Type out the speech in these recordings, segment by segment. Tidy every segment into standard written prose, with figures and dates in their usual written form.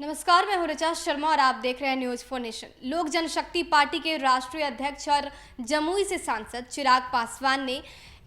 नमस्कार, मैं हूं ऋचा शर्मा और आप देख रहे हैं न्यूज फॉर नेशन। लोक जनशक्ति पार्टी के राष्ट्रीय अध्यक्ष और जमुई से सांसद चिराग पासवान ने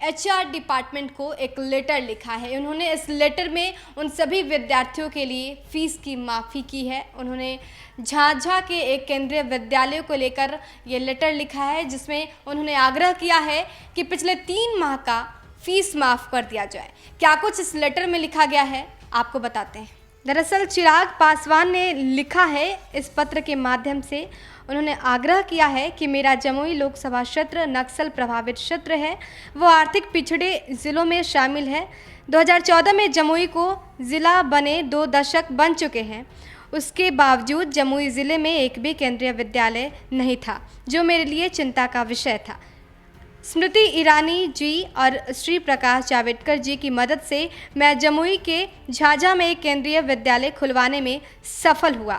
एचआर डिपार्टमेंट को एक लेटर लिखा है। उन्होंने इस लेटर में उन सभी विद्यार्थियों के लिए फीस की माफ़ी की है। उन्होंने झाझा के एक केंद्रीय विद्यालय को लेकर ये लेटर लिखा है, जिसमें उन्होंने आग्रह किया है कि पिछले 3 माह का फीस माफ़ कर दिया जाए। क्या कुछ इस लेटर में लिखा गया है, आपको बताते हैं। दरअसल चिराग पासवान ने लिखा है, इस पत्र के माध्यम से उन्होंने आग्रह किया है कि मेरा जमुई लोकसभा क्षेत्र नक्सल प्रभावित क्षेत्र है, वो आर्थिक पिछड़े ज़िलों में शामिल है। 2014 में जमुई को ज़िला बने 2 दशक बन चुके हैं, उसके बावजूद जमुई ज़िले में एक भी केंद्रीय विद्यालय नहीं था, जो मेरे लिए चिंता का विषय था। स्मृति ईरानी जी और श्री प्रकाश जावड़ेकर जी की मदद से मैं जमुई के झाझा में एक केंद्रीय विद्यालय खुलवाने में सफल हुआ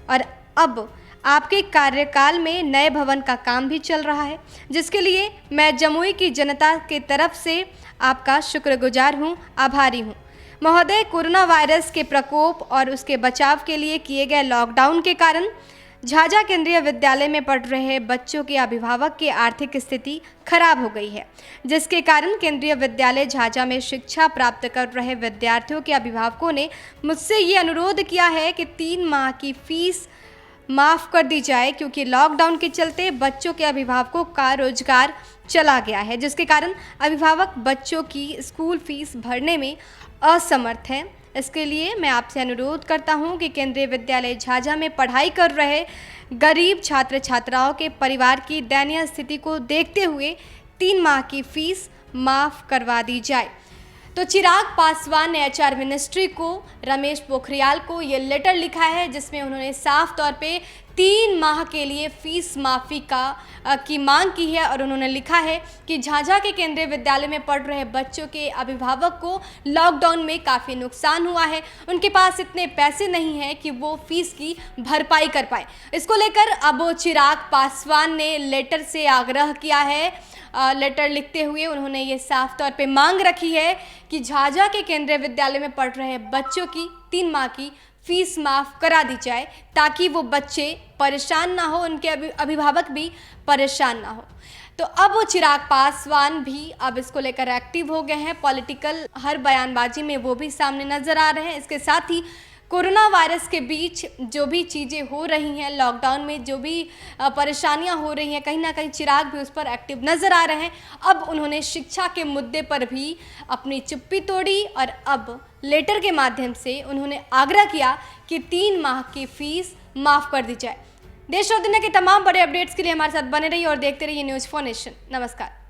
और अब आपके कार्यकाल में नए भवन का काम भी चल रहा है, जिसके लिए मैं जमुई की जनता के तरफ से आपका शुक्रगुजार हूँ, आभारी हूँ। महोदय, कोरोना वायरस के प्रकोप और उसके बचाव के लिए किए गए लॉकडाउन के कारण झाझा केंद्रीय विद्यालय में पढ़ रहे बच्चों के अभिभावक की आर्थिक स्थिति खराब हो गई है, जिसके कारण केंद्रीय विद्यालय झाझा में शिक्षा प्राप्त कर रहे विद्यार्थियों के अभिभावकों ने मुझसे ये अनुरोध किया है कि 3 माह की फीस माफ़ कर दी जाए, क्योंकि लॉकडाउन के चलते बच्चों के अभिभावकों का रोजगार चला गया है, जिसके कारण अभिभावक बच्चों की स्कूल फीस भरने में असमर्थ हैं। इसके लिए मैं आपसे अनुरोध करता हूं कि केंद्रीय विद्यालय झाझा में पढ़ाई कर रहे गरीब छात्र छात्राओं के परिवार की दयनीय स्थिति को देखते हुए 3 माह की फीस माफ़ करवा दी जाए। तो चिराग पासवान ने एचआर मिनिस्ट्री को, रमेश पोखरियाल को ये लेटर लिखा है, जिसमें उन्होंने साफ तौर पे 3 माह के लिए फीस माफ़ी की मांग की है और उन्होंने लिखा है कि झाझा के केंद्रीय विद्यालय में पढ़ रहे बच्चों के अभिभावक को लॉकडाउन में काफ़ी नुकसान हुआ है, उनके पास इतने पैसे नहीं हैं कि वो फीस की भरपाई कर पाए। इसको लेकर अब चिराग पासवान ने लेटर से आग्रह किया है। लेटर लिखते हुए उन्होंने ये साफ तौर पे मांग रखी है कि झाझा के केंद्रीय विद्यालय में पढ़ रहे बच्चों की 3 माह की फीस माफ़ करा दी जाए, ताकि वो बच्चे परेशान ना हो, उनके अभिभावक भी परेशान ना हो। तो अब वो चिराग पासवान भी अब इसको लेकर एक्टिव हो गए हैं। पॉलिटिकल हर बयानबाजी में वो भी सामने नज़र आ रहे हैं। इसके साथ ही कोरोना वायरस के बीच जो भी चीज़ें हो रही हैं, लॉकडाउन में जो भी परेशानियां हो रही हैं, कहीं ना कहीं चिराग भी उस पर एक्टिव नज़र आ रहे हैं। अब उन्होंने शिक्षा के मुद्दे पर भी अपनी चुप्पी तोड़ी और अब लेटर के माध्यम से उन्होंने आग्रह किया कि 3 माह की फीस माफ़ कर दी जाए। देश और दुनिया के तमाम बड़े अपडेट्स के लिए हमारे साथ बने रहिए और देखते रहिए न्यूज़ फॉर नेशन। नमस्कार।